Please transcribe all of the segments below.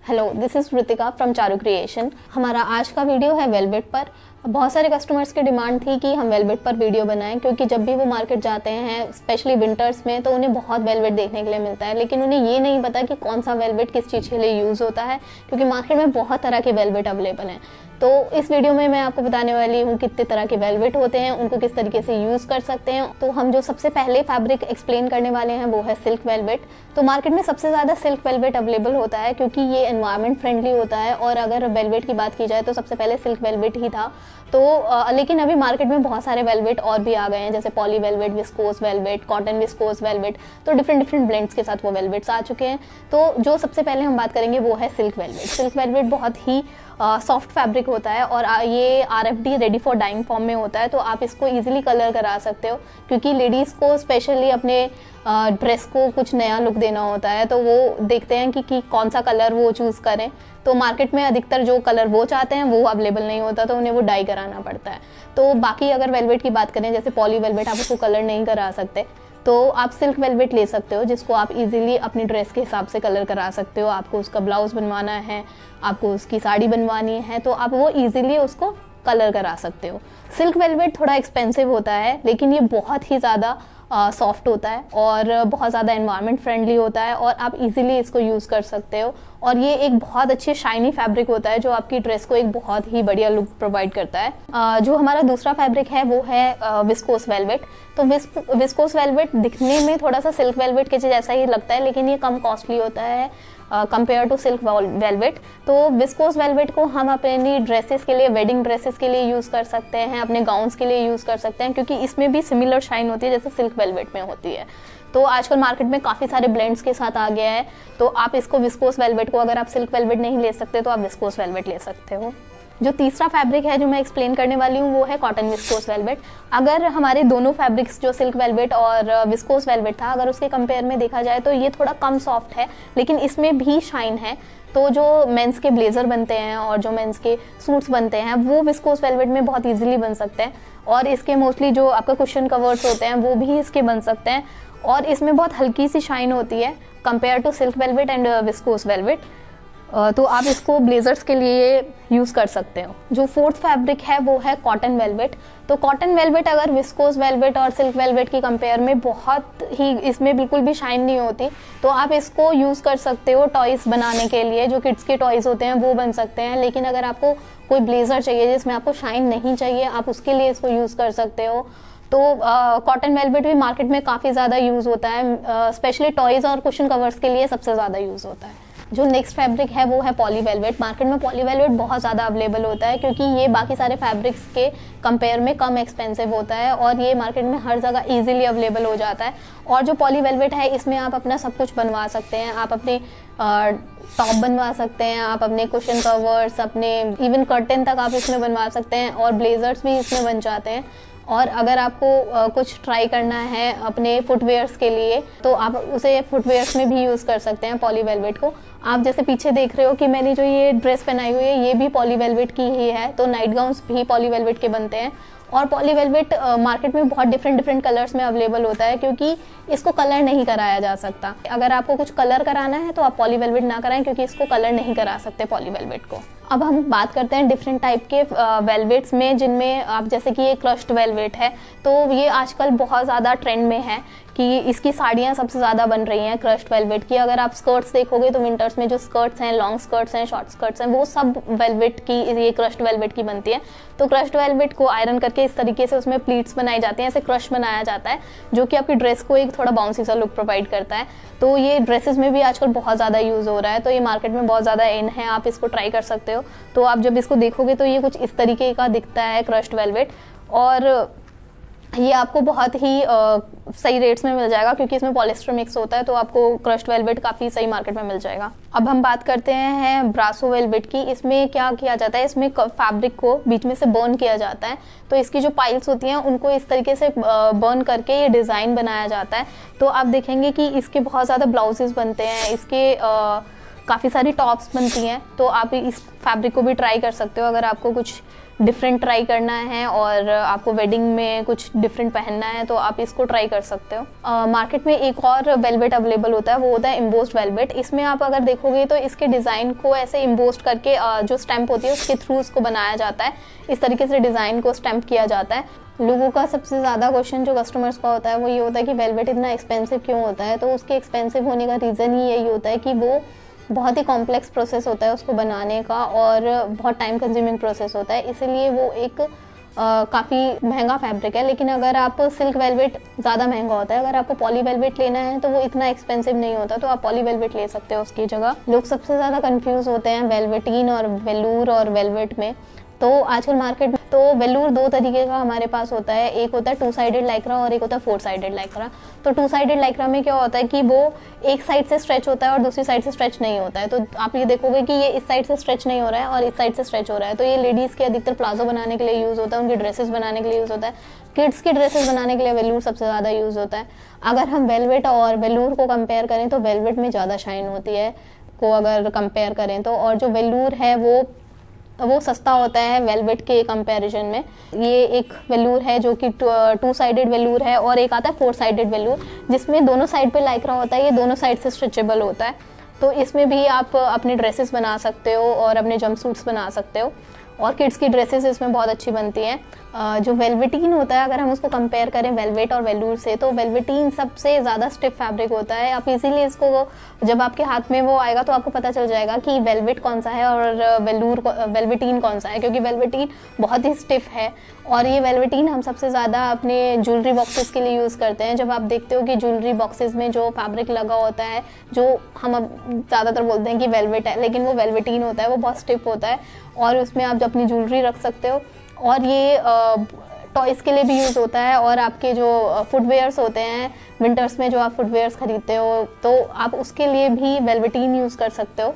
Hello, this is Ritika from Charu creation. हमारा आज का वीडियो है वेलवेट पर। बहुत सारे कस्टमर्स की डिमांड थी कि हम वेलवेट पर वीडियो बनाएं, क्योंकि जब भी वो मार्केट जाते हैं स्पेशली विंटर्स में तो उन्हें बहुत वेलवेट देखने के लिए मिलता है, लेकिन उन्हें ये नहीं पता कि कौन सा वेलवेट किस चीज़ के लिए यूज़ होता है, क्योंकि मार्केट में बहुत तरह के वेलवेट अवेलेबल हैं। तो इस वीडियो में मैं आपको बताने वाली हूँ कितने तरह के वेलवेट होते हैं, उनको किस तरीके से यूज़ कर सकते हैं। तो हम जो सबसे पहले फैब्रिक एक्सप्लेन करने वाले हैं वो है सिल्क वेलवेट। तो मार्केट में सबसे ज़्यादा सिल्क वेलवेट अवेलेबल होता है, क्योंकि ये एनवायरनमेंट फ्रेंडली होता है। और अगर वेलवेट की बात की जाए तो सबसे पहले सिल्क वेलवेट ही था। तो लेकिन अभी मार्केट में बहुत सारे वेलवेट और भी आ गए हैं, जैसे poly velvet, viscose velvet, cotton viscose velvet. तो डिफरेंट ब्लेंड्स के साथ वो वेलवेट्स आ चुके हैं। तो जो सबसे पहले हम बात करेंगे वो है सिल्क वेलवेट। सिल्क वेलवेट बहुत ही सॉफ्ट फैब्रिक होता है और ये RFD ready for dyeing form में होता है। तो आप इसको इजीली कलर करा सकते हो, क्योंकि लेडीज़ को स्पेशली अपने ड्रेस को कुछ नया लुक देना होता है, तो वो देखते हैं कि कौन सा कलर वो चूज़ करें। तो मार्केट में अधिकतर जो कलर वो चाहते हैं वो अवेलेबल नहीं होता, तो उन्हें वो डाई कराना पड़ता है। तो बाकी अगर वेलवेट की बात करें, जैसे पॉली वेलवेट, आप उसको कलर नहीं करा सकते, तो आप सिल्क वेलवेट ले सकते हो, जिसको आप इजीली अपनी ड्रेस के हिसाब से कलर करा सकते हो। आपको उसका ब्लाउज़ बनवाना है, आपको उसकी साड़ी बनवानी है, तो आप वो इजीली उसको कलर करा सकते हो। सिल्क वेलवेट थोड़ा एक्सपेंसिव होता है, लेकिन ये बहुत ही ज़्यादा सॉफ्ट होता है और बहुत ज़्यादा एनवायरनमेंट फ्रेंडली होता है, और आप इजीली इसको यूज़ कर सकते हो। और ये एक बहुत अच्छी शाइनी फैब्रिक होता है, जो आपकी ड्रेस को एक बहुत ही बढ़िया लुक प्रोवाइड करता है। जो हमारा दूसरा फैब्रिक है वो है विस्कोस वेलवेट। तो विस्कोस वेलवेट दिखने में थोड़ा सा सिल्क वेलवेट के जैसा ही लगता है, लेकिन ये कम कॉस्टली होता है कंपेयर टू सिल्क वेलवेट। तो विस्कोस वेलवेट को हम अपनी ड्रेसेस के लिए, वेडिंग ड्रेसेस के लिए यूज़ कर सकते हैं, अपने गाउन्स के लिए यूज़ कर सकते हैं, क्योंकि इसमें भी सिमिलर शाइन होती है जैसे सिल्क वेलवेट में होती है। तो आजकल मार्केट में काफ़ी सारे ब्लेंड्स के साथ आ गया है। तो आप इसको विस्कोस वेलवेट को, अगर आप सिल्क वेलवेट नहीं ले सकते तो आप विस्कोस वेलवेट ले सकते हो। जो तीसरा फैब्रिक है जो मैं एक्सप्लेन करने वाली हूँ वो है कॉटन विस्कोस वेलवेट। अगर हमारे दोनों फैब्रिक्स, जो सिल्क वेलवेट और विस्कोस वेलवेट था, अगर उसके कंपेयर में देखा जाए तो ये थोड़ा कम सॉफ्ट है, लेकिन इसमें भी शाइन है। तो जो मेंस के ब्लेजर बनते हैं और जो मेंस के सूट्स बनते हैं वो विस्कोस वेलवेट में बहुत ईजिली बन सकते हैं। और इसके मोस्टली जो आपका कुशन कवर्स होते हैं वो भी इसके बन सकते हैं, और इसमें बहुत हल्की सी शाइन होती है compare to silk velvet and viscose velvet. तो आप इसको ब्लेजर्स के लिए यूज़ कर सकते हो। जो फोर्थ फैब्रिक है वो है कॉटन वेलवेट। तो कॉटन वेलवेट अगर विस्कोस वेलवेट और सिल्क वेलवेट की कंपेयर में बहुत ही, इसमें बिल्कुल भी शाइन नहीं होती, तो आप इसको यूज़ कर सकते हो टॉयज़ बनाने के लिए। जो किड्स के टॉयज़ होते हैं वो बन सकते हैं, लेकिन अगर आपको कोई ब्लेजर चाहिए जिसमें आपको शाइन नहीं चाहिए, आप उसके लिए इसको यूज़ कर सकते हो। तो कॉटन वेलवेट भी मार्केट में काफ़ी ज़्यादा यूज़ होता है, स्पेशली टॉयज़ और कुशन कवर्स के लिए सबसे ज़्यादा यूज़ होता है। जो नेक्स्ट फैब्रिक है वो है पॉली वेलवेट। मार्केट में पॉली वेलवेट बहुत ज़्यादा अवेलेबल होता है, क्योंकि ये बाकी सारे फैब्रिक्स के कंपेयर में कम एक्सपेंसिव होता है, और ये मार्केट में हर जगह इजीली अवेलेबल हो जाता है। और जो पॉली वेलवेट है इसमें आप अपना सब कुछ बनवा सकते हैं। आप अपने टॉप बनवा सकते हैं, आप अपने कुशन कवर्स, अपने इवन कर्टेन तक आप इसमें बनवा सकते हैं, और ब्लेजर्स भी इसमें बन जाते हैं। और अगर आपको कुछ ट्राई करना है अपने फुटवेयर्स के लिए, तो आप उसे फुटवेयर्स में भी यूज़ कर सकते हैं पॉली वेलवेट को। आप जैसे पीछे देख रहे हो कि मैंने जो ये ड्रेस पहनाई हुई है ये भी पॉली वेलवेट की ही है। तो नाइट गाउन्स भी पॉली वेलवेट के बनते हैं, और पॉली वेलवेट मार्केट में बहुत डिफरेंट कलर्स में अवेलेबल होता है, क्योंकि इसको कलर नहीं कराया जा सकता। अगर आपको कुछ कलर कराना है तो आप पॉली वेलवेट ना कराएं, क्योंकि इसको कलर नहीं करा सकते पॉली वेलवेट को। अब हम बात करते हैं डिफरेंट टाइप के वेलवेट्स में, जिनमें आप, जैसे कि ये क्रश्ड वेलवेट है, तो ये आजकल बहुत ज़्यादा ट्रेंड में है कि इसकी साड़ियाँ सबसे ज़्यादा बन रही हैं क्रश्ड वेलवेट की। अगर आप स्कर्ट्स देखोगे तो विंटर्स में जो स्कर्ट्स हैं, लॉन्ग स्कर्ट्स हैं, शॉर्ट स्कर्ट्स हैं, वो सब वेलवेट की, ये क्रश्ड वेलवेट की बनती है। तो क्रश्ड वेलवेट को आयरन करके इस तरीके से उसमें प्लीट्स बनाई जाती हैं, ऐसे क्रश बनाया जाता है, जो कि आपकी ड्रेस को एक थोड़ा बाउंसी सा लुक प्रोवाइड करता है। तो ये ड्रेसेस में भी आजकल बहुत ज़्यादा यूज़ हो रहा है, तो ये मार्केट में बहुत ज़्यादा इन है, आप इसको ट्राई कर सकते हो। तो आप जब इसको देखोगे तो ये कुछ इस तरीके का दिखता है क्रश्ड वेलवेट, और ये आपको बहुत ही सही रेट्स में मिल जाएगा, क्योंकि इसमें पॉलिस्टर मिक्स होता है। तो आपको क्रश्ड वेलवेट काफ़ी सही मार्केट में मिल जाएगा। अब हम बात करते हैं ब्रासो वेलवेट की। इसमें क्या किया जाता है, इसमें फैब्रिक को बीच में से बर्न किया जाता है। तो इसकी जो पाइल्स होती हैं उनको इस तरीके से बर्न करके ये डिज़ाइन बनाया जाता है। तो आप देखेंगे कि इसके बहुत ज़्यादा ब्लाउजेस बनते हैं, इसके काफ़ी सारी टॉप्स बनती हैं, तो आप इस फैब्रिक को भी ट्राई कर सकते हो अगर आपको कुछ डिफरेंट ट्राई करना है और आपको वेडिंग में कुछ डिफरेंट पहनना है तो आप इसको ट्राई कर सकते हो। मार्केट में एक और वेलवेट अवेलेबल होता है, वो होता है एम्बोस्ड वेलवेट। इसमें आप अगर देखोगे तो इसके डिज़ाइन को ऐसे एम्बोस्ड करके जो स्टैम्प होती है उसके थ्रू उसको बनाया जाता है, इस तरीके से डिज़ाइन को स्टैम्प किया जाता है। लोगों का सबसे ज़्यादा क्वेश्चन जो कस्टमर्स का होता है वो ये होता है कि वेलवेट इतना एक्सपेंसिव क्यों होता है। तो उसके एक्सपेंसिव होने का रीज़न ही यही होता है कि वो बहुत ही कॉम्प्लेक्स प्रोसेस होता है उसको बनाने का और बहुत टाइम कंज्यूमिंग प्रोसेस होता है, इसीलिए वो एक काफ़ी महंगा फैब्रिक है। लेकिन अगर आप सिल्क वेलवेट ज़्यादा महंगा होता है, अगर आपको पॉली वेलवेट लेना है तो वो इतना एक्सपेंसिव नहीं होता, तो आप पॉली वेलवेट ले सकते हो उसकी जगह। लोग सबसे ज़्यादा कंफ्यूज होते हैं वेलवेटीन और वेलूर और वेलवेट में। तो आजकल मार्केट में तो वेलूर दो तरीके का हमारे पास होता है, एक होता है 2 साइडेड लाइक्रा और एक होता है 4 साइडेड लाइक्रा। तो 2 साइडेड लाइक्रा में क्या होता है कि वो एक साइड से स्ट्रेच होता है और दूसरी साइड से स्ट्रेच नहीं होता है। तो आप ये देखोगे कि ये इस साइड से स्ट्रेच नहीं हो रहा है और इस साइड से स्ट्रेच हो रहा है। तो ये लेडीज़ के अधिकतर प्लाजो बनाने के लिए यूज़ होता है, उनकी ड्रेसेस बनाने के लिए यूज़ होता है। किड्स की ड्रेसेस बनाने के लिए वेलूर सबसे ज़्यादा यूज़ होता है। अगर हम वेलवेट और वेलूर को कंपेयर करें तो वेलवेट में ज़्यादा शाइन होती है को अगर कंपेयर करें तो, और जो वेलूर है वो सस्ता होता है वेलवेट के कंपैरिजन में। ये एक वेलूर है जो कि 2 साइडेड वेलूर है और एक आता है 4 साइडेड वेलूर जिसमें दोनों साइड पे लाइक्रा होता है, ये दोनों साइड से स्ट्रेचेबल होता है। तो इसमें भी आप अपने ड्रेसेस बना सकते हो और अपने जंपसूट्स बना सकते हो और किड्स की ड्रेसेस इसमें बहुत अच्छी बनती हैं। जो वेलवेटीन होता है अगर हम उसको कंपेयर करें वेलवेट और वेलूर से तो वेलवेटीन सबसे ज़्यादा स्टिफ फैब्रिक होता है। आप इजीली इसको जब आपके हाथ में वो आएगा तो आपको पता चल जाएगा कि वेलवेट कौन सा है और वेलवेटीन कौन सा है, क्योंकि वेलवेटीन बहुत ही स्टिफ है। और ये वेलवेटीन हम सबसे ज़्यादा अपने ज्वेलरी बॉक्सेस के लिए यूज़ करते हैं। जब आप देखते हो कि ज्वेलरी बॉक्सेस में जो फैब्रिक लगा होता है, जो हम अब ज़्यादातर बोलते हैं कि वेलवेट है, लेकिन वो वेलवेटीन होता है, वो बहुत स्टिफ होता है और उसमें आप अपनी ज्वेलरी रख सकते हो। और ये टॉयज़ के लिए भी यूज़ होता है और आपके जो फुटवेयर्स होते हैं विंटर्स में जो आप फुटवेयर्स खरीदते हो तो आप उसके लिए भी वेलवेटीन यूज़ कर सकते हो।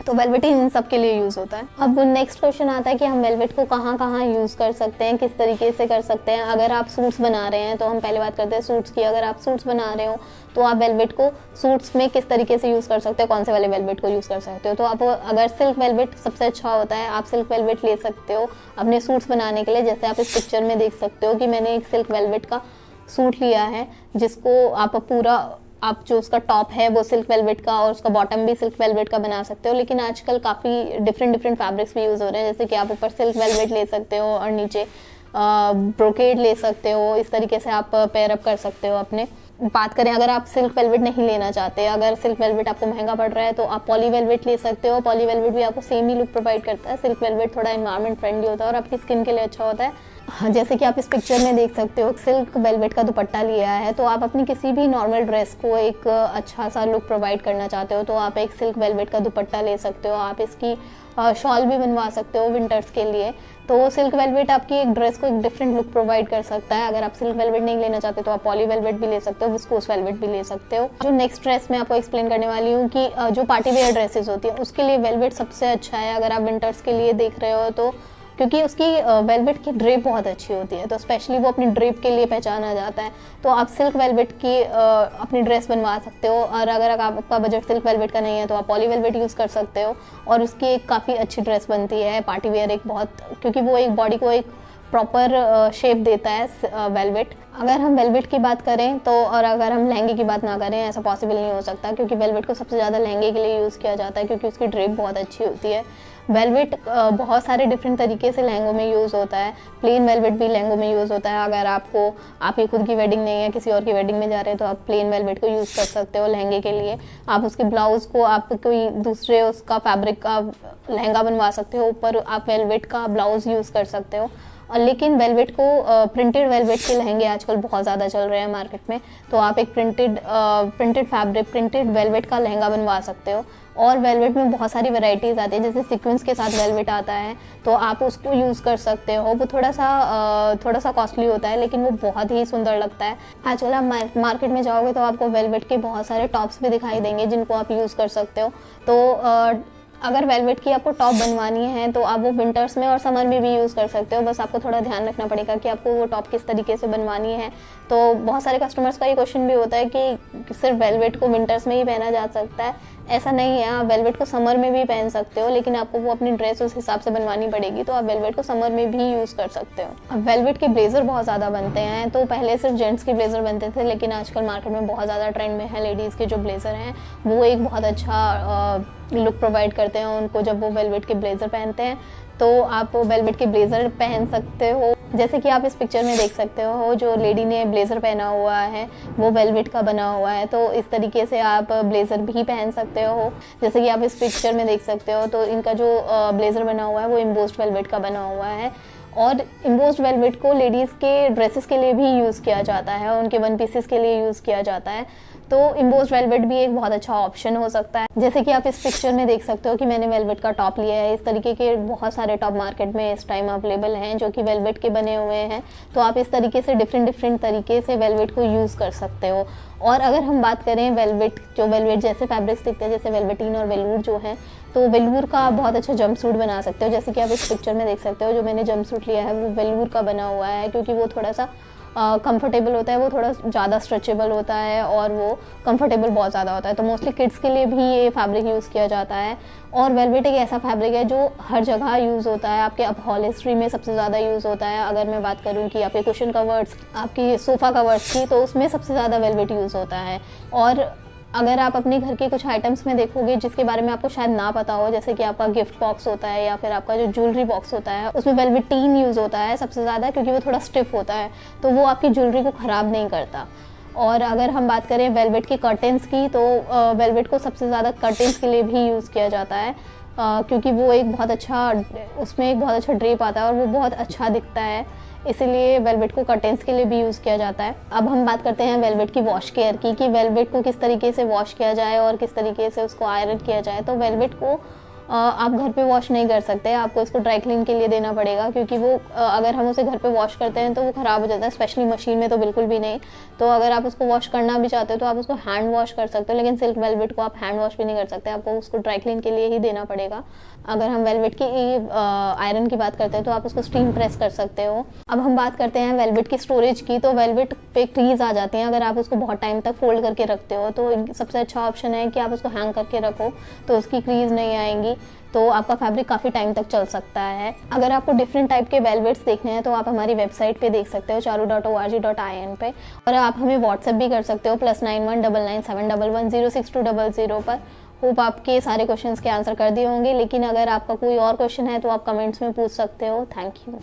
तो वेलवेटीन इन सब के लिए यूज़ होता है। अब नेक्स्ट क्वेश्चन आता है कि हम वेलवेट को कहाँ कहाँ यूज़ कर सकते हैं, किस तरीके से कर सकते हैं। अगर आप सूट्स बना रहे हैं तो हम पहले बात करते हैं सूट्स की। अगर आप सूट्स बना रहे हो तो आप वेलवेट को सूट्स में किस तरीके से यूज़ कर सकते हो, कौन से वाले वेलवेट को यूज़ कर सकते हो। तो आप अगर सिल्क वेलवेट सबसे अच्छा होता है, आप सिल्क वेलवेट ले सकते हो अपने सूट्स बनाने के लिए। जैसे आप इस पिक्चर में देख सकते हो कि मैंने एक सिल्क वेलवेट का सूट लिया है जिसको आप पूरा आप जो उसका टॉप है वो सिल्क वेलवेट का और उसका बॉटम भी सिल्क वेलवेट का बना सकते हो। लेकिन आजकल काफ़ी डिफरेंट फैब्रिक्स भी यूज़ हो रहे हैं, जैसे कि आप ऊपर सिल्क वेलवेट ले सकते हो और नीचे ब्रोकेड ले सकते हो। इस तरीके से आप पेयर अप कर सकते हो अपने। बात करें अगर आप सिल्क वेलवेट नहीं लेना चाहते, अगर सिल्क वेलवेट आपको महंगा पड़ रहा है तो आप पॉली वेलवेट ले सकते हो। पॉली वेलवेट भी आपको सेम ही लुक प्रोवाइड करता है। सिल्क वेलवेट थोड़ा एनवायरनमेंट फ्रेंडली होता है और आपकी स्किन के लिए अच्छा होता है। हाँ, जैसे कि आप इस पिक्चर में देख सकते हो सिल्क वेलवेट का दुपट्टा लिया है, तो आप अपनी किसी भी नॉर्मल ड्रेस को एक अच्छा सा लुक प्रोवाइड करना चाहते हो तो आप एक सिल्क वेलवेट का दुपट्टा ले सकते हो। आप इसकी शॉल भी बनवा सकते हो विंटर्स के लिए। तो सिल्क वेलवेट आपकी एक ड्रेस को एक डिफरेंट लुक प्रोवाइड कर सकता है। अगर आप सिल्क वेलवेट नहीं लेना चाहते तो आप पॉली वेलवेट भी ले सकते हो, विस्कोस वेलवेट भी ले सकते हो। जो नेक्स्ट ड्रेस मैं आपको एक्सप्लेन करने वाली हूँ कि जो पार्टी वेयर ड्रेसेस होती है उसके लिए वेलवेट सबसे अच्छा है अगर आप विंटर्स के लिए देख रहे हो तो, क्योंकि उसकी वेलवेट की ड्रेप बहुत अच्छी होती है। तो स्पेशली वो अपनी ड्रेप के लिए पहचाना जाता है। तो आप सिल्क वेलवेट की अपनी ड्रेस बनवा सकते हो और अगर आपका बजट सिल्क वेलवेट का नहीं है तो आप पॉली वेलवेट यूज़ कर सकते हो और उसकी एक काफ़ी अच्छी ड्रेस बनती है पार्टी वेयर, एक बहुत, क्योंकि वो एक बॉडी को एक प्रॉपर शेप देता है वेलवेट। अगर हम वेलवेट की बात करें तो, और अगर हम लहंगे की बात ना करें, ऐसा पॉसिबल नहीं हो सकता क्योंकि वेलवेट को सबसे ज़्यादा लहंगे के लिए यूज़ किया जाता है क्योंकि उसकी ड्रेप बहुत अच्छी होती है। वेलवेट बहुत सारे डिफरेंट तरीके से लहंगों में यूज़ होता है। प्लेन वेलवेट भी लहंगों में यूज़ होता है। अगर आपकी खुद की वेडिंग नहीं है, किसी और की वेडिंग में जा रहे हैं तो आप प्लेन वेलवेट को यूज़ कर सकते हो लहंगे के लिए। आप उसके ब्लाउज़ को आप कोई दूसरे उसका फैब्रिक का लहंगा बनवा सकते हो, ऊपर आप वेलवेट का ब्लाउज़ यूज़ कर सकते हो। और लेकिन वेलवेट को प्रिंटेड वेलवेट के लहंगे आजकल बहुत ज़्यादा चल रहे हैं मार्केट में, तो आप एक प्रिंटेड फैब्रिक प्रिंटेड वेलवेट का लहंगा बनवा सकते हो। और वेलवेट में बहुत सारी वैरायटीज़ आती है, जैसे सीक्वेंस के साथ वेलवेट आता है तो आप उसको यूज़ कर सकते हो। वो थोड़ा सा कॉस्टली होता है लेकिन वो बहुत ही सुंदर लगता है। आजकल आप मार्केट में जाओगे तो आपको वेलवेट के बहुत सारे टॉप्स भी दिखाई देंगे जिनको आप यूज़ कर सकते हो। तो अगर वेलवेट की आपको टॉप बनवानी है तो आप वो विंटर्स में और समर में भी यूज़ कर सकते हो। बस आपको थोड़ा ध्यान रखना पड़ेगा कि आपको वो टॉप किस तरीके से बनवानी है। तो बहुत सारे कस्टमर्स का ये क्वेश्चन भी होता है कि सिर्फ वेलवेट को विंटर्स में ही पहना जा सकता है। ऐसा नहीं है, आप वेलवेट को समर में भी पहन सकते हो, लेकिन आपको वो अपनी ड्रेस उस हिसाब से बनवानी पड़ेगी, तो आप वेलवेट को समर में भी यूज़ कर सकते हो। अब वेलवेट के ब्लेज़र बहुत ज़्यादा बनते हैं, तो पहले सिर्फ जेंट्स के ब्लेज़र बनते थे, लेकिन आजकल मार्केट में बहुत ज़्यादा ट्रेंड में है लेडीज़ के जो ब्लेज़र हैं, वो एक बहुत अच्छा लुक प्रोवाइड करते हैं उनको जब वो वेलवेट के ब्लेज़र पहनते हैं। तो आप वेलवेट के ब्लेज़र पहन सकते हो, जैसे कि आप इस पिक्चर में देख सकते हो, जो लेडी ने ब्लेज़र पहना हुआ है वो वेलवेट का बना हुआ है, तो इस तरीके से आप ब्लेज़र भी पहन सकते हो। जैसे कि आप इस पिक्चर में देख सकते हो, तो इनका जो ब्लेज़र बना हुआ है वो एम्बोस्ड वेलवेट का बना हुआ है, और एम्बोस्ड वेलवेट को लेडीज़ के ड्रेसेस के लिए भी यूज़ किया जाता है, उनके वन पीसेस के लिए यूज़ किया जाता है, तो एम्बोस्ड वेलवेट भी एक बहुत अच्छा ऑप्शन हो सकता है। जैसे कि आप इस पिक्चर में देख सकते हो कि मैंने वेलवेट का टॉप लिया है। इस तरीके के बहुत सारे टॉप मार्केट में इस टाइम अवेलेबल हैं जो कि वेलवेट के बने हुए हैं, तो आप इस तरीके से डिफरेंट तरीके से वेलवेट को यूज़ कर सकते हो। और अगर हम बात करें वेलवेट जैसे फैब्रिक्स दिखते हैं, जैसे वेलवेटीन और वेलूर जो है, तो वेलूर का आप बहुत अच्छा जंप सूट बना सकते हो। जैसे कि आप इस पिक्चर में देख सकते हो, जो मैंने जंप सूट लिया है वो वेलूर का बना हुआ है, क्योंकि वो थोड़ा सा कंफर्टेबल होता है, वो थोड़ा ज़्यादा स्ट्रेचेबल होता है और वो कंफर्टेबल बहुत ज़्यादा होता है, तो मोस्टली किड्स के लिए भी ये फैब्रिक यूज़ किया जाता है। और वेलवेट एक ऐसा फैब्रिक है जो हर जगह यूज़ होता है, आपके अपहॉल्स्ट्री में सबसे ज़्यादा यूज़ होता है। अगर मैं बात करूँ कि आपके कुशन कवर्स, आपकी सोफ़ा कवर्स की, तो उसमें सबसे ज़्यादा वेलवेट यूज़ होता है। और अगर आप अपने घर के कुछ आइटम्स में देखोगे जिसके बारे में आपको शायद ना पता हो, जैसे कि आपका गिफ्ट बॉक्स होता है या फिर आपका जो ज्वेलरी बॉक्स होता है, उसमें वेलवेटीन यूज़ होता है सबसे ज़्यादा, क्योंकि वो थोड़ा स्टिफ होता है, तो वो आपकी ज्वेलरी को ख़राब नहीं करता। और अगर हम बात करें वेलवेट के कर्टेंस की, तो वेलवेट को सबसे ज़्यादा कर्टेंस के लिए भी यूज़ किया जाता है, क्योंकि वो एक बहुत अच्छा, उसमें एक बहुत अच्छा ड्रेप आता है और वो बहुत अच्छा दिखता है, इसीलिए वेलवेट को कर्टेंस के लिए भी यूज़ किया जाता है। अब हम बात करते हैं वेलवेट की वॉश केयर की, कि वेलवेट को किस तरीके से वॉश किया जाए और किस तरीके से उसको आयरन किया जाए। तो वेलवेट को आप घर पे वॉश नहीं कर सकते, आपको इसको ड्राई क्लीन के लिए देना पड़ेगा, क्योंकि वो अगर हम उसे घर पे वॉश करते हैं तो वो ख़राब हो जाता है, स्पेशली मशीन में तो बिल्कुल भी नहीं। तो अगर आप उसको वॉश करना भी चाहते हो तो आप उसको हैंड वॉश कर सकते हो, लेकिन सिल्क वेलवेट को आप हैंड वॉश भी नहीं कर सकते, आपको उसको ड्राई क्लीन के लिए ही देना पड़ेगा। अगर हम वेलवेट की आयरन की बात करते हैं तो आप उसको स्टीम प्रेस कर सकते हो। अब हम बात करते हैं वेलवेट की स्टोरेज की, तो वेलवेट पे क्रीज आ जाती हैं अगर आप उसको बहुत टाइम तक फोल्ड करके रखते हो, तो सबसे अच्छा ऑप्शन है कि आप उसको हैंग करके रखो, तो उसकी क्रीज नहीं आएंगी, तो आपका फैब्रिक काफ़ी टाइम तक चल सकता है। अगर आपको डिफरेंट टाइप के वेलवेट्स देखने हैं तो आप हमारी वेबसाइट पे देख सकते हो, charu.org.in पे, और आप हमें व्हाट्सएप भी कर सकते हो +91 9971110600 पर। होप आपके सारे क्वेश्चंस के आंसर कर दिए होंगे, लेकिन अगर आपका कोई और क्वेश्चन है तो आप कमेंट्स में पूछ सकते हो। Thank you.